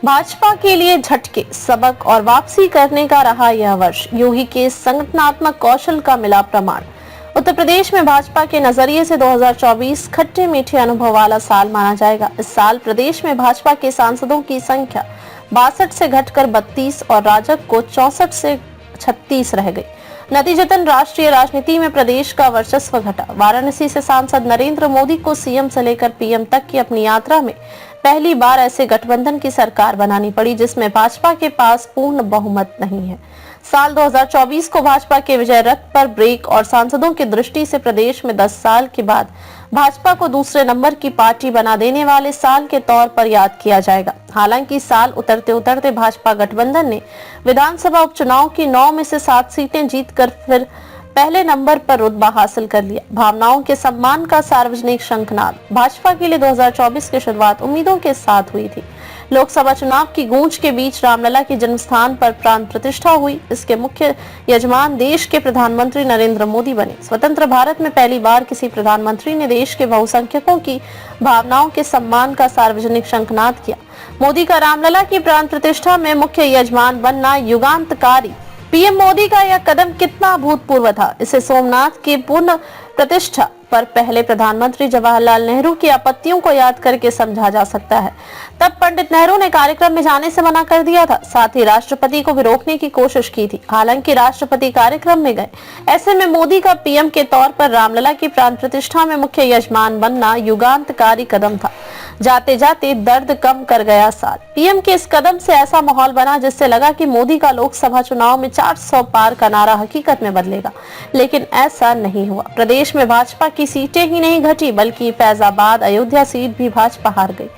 भाजपा के लिए झटके, सबक और वापसी करने का रहा यह वर्ष। योगी के संगठनात्मक कौशल का मिला प्रमाण। उत्तर प्रदेश में भाजपा के नजरिए से 2024 खट्टे मीठे अनुभव वाला साल माना जाएगा। इस साल प्रदेश में भाजपा के सांसदों की संख्या 62 से घटकर 32 और राजग को 64 से 36 रह गई। नतीजतन राष्ट्रीय राजनीति में प्रदेश का वर्चस्व घटा। वाराणसी से सांसद नरेंद्र मोदी को सीएम से लेकर पीएम तक की अपनी यात्रा में पहली बार ऐसे गठबंधन की सरकार बनानी पड़ी जिसमें भाजपा के पास पूर्ण बहुमत नहीं है। साल 2024 को भाजपा के विजय रथ पर ब्रेक और सांसदों की दृष्टि से प्रदेश में 10 साल के बाद भाजपा को दूसरे नंबर की पार्टी बना देने वाले साल के तौर पर याद किया जाएगा। हालांकि साल उतरते उतरते भाजपा गठबंधन ने विधानसभा उपचुनाव की 9 में से 7 सीटें जीतकर फिर पहले नंबर पर रुतबा हासिल कर लिया। भावनाओं के सम्मान का सार्वजनिक शंखनाद। भाजपा के लिए 2024 की शुरुआत उम्मीदों के साथ हुई थी। लोकसभा चुनाव की गूंज के बीच रामलला के जन्म स्थान पर प्राण प्रतिष्ठा हुई। इसके मुख्य यजमान देश के प्रधानमंत्री नरेंद्र मोदी बने। स्वतंत्र भारत में पहली बार किसी प्रधानमंत्री ने देश के बहुसंख्यकों की भावनाओं के सम्मान का सार्वजनिक शंखनाद किया। मोदी का रामलला की प्राण प्रतिष्ठा में मुख्य यजमान बनना युगांतकारी। पीएम मोदी का यह कदम कितना अभूतपूर्व था, इसे सोमनाथ की पूर्ण प्रतिष्ठा पर पहले प्रधानमंत्री जवाहरलाल नेहरू की आपत्तियों को याद करके समझा जा सकता है। तब पंडित नेहरू ने कार्यक्रम में जाने से मना कर दिया था, साथ ही राष्ट्रपति को भी रोकने की कोशिश की थी। हालांकि राष्ट्रपति कार्यक्रम में गए। ऐसे में मोदी का पीएम के तौर पर रामलला की प्राण प्रतिष्ठा में मुख्य यजमान बनना युगांतकारी कदम था। जाते जाते दर्द कम कर गया साल। पीएम के इस कदम से ऐसा माहौल बना जिससे लगा कि मोदी का लोकसभा चुनाव में 400 पार का नारा हकीकत में बदलेगा, लेकिन ऐसा नहीं हुआ। प्रदेश में भाजपा की सीटें ही नहीं घटी बल्कि फैजाबाद, अयोध्या सीट भी भाजपा हार गई।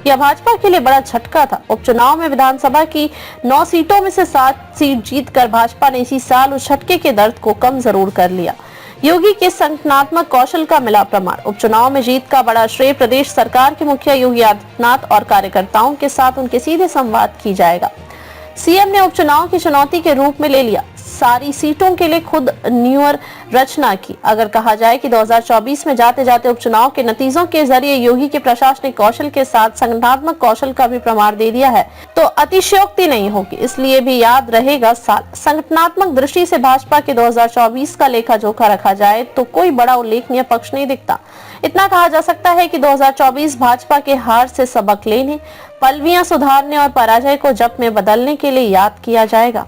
यह भाजपा के लिए बड़ा झटका था। उपचुनाव में विधानसभा की 9 सीटों में से 7 सीट जीतकर भाजपा ने इसी साल उस झटके के दर्द को कम जरूर कर लिया। योगी के संगठनात्मक कौशल का मिला प्रमाण। उपचुनाव में जीत का बड़ा श्रेय प्रदेश सरकार के मुखिया योगी आदित्यनाथ और कार्यकर्ताओं के साथ उनके सीधे संवाद की जाएगा। सीएम ने उपचुनाव की चुनौती के रूप में ले लिया। सारी सीटों के लिए खुद न्यूअर रचना की। अगर कहा जाए कि 2024 में जाते जाते उपचुनाव के नतीजों के जरिए योगी के प्रशासनिक कौशल के साथ संगठनात्मक कौशल का भी प्रमाण दे दिया है तो अतिशयोक्ति नहीं होगी। इसलिए भी याद रहेगा साल। संगठनात्मक दृष्टि से भाजपा के 2024 का लेखा जोखा रखा जाए तो कोई बड़ा उल्लेखनीय पक्ष नहीं दिखता। इतना कहा जा सकता है कि 2024 भाजपा के हार से सबक लेने, पलवियां सुधारने और पराजय को जप में बदलने के लिए याद किया जाएगा।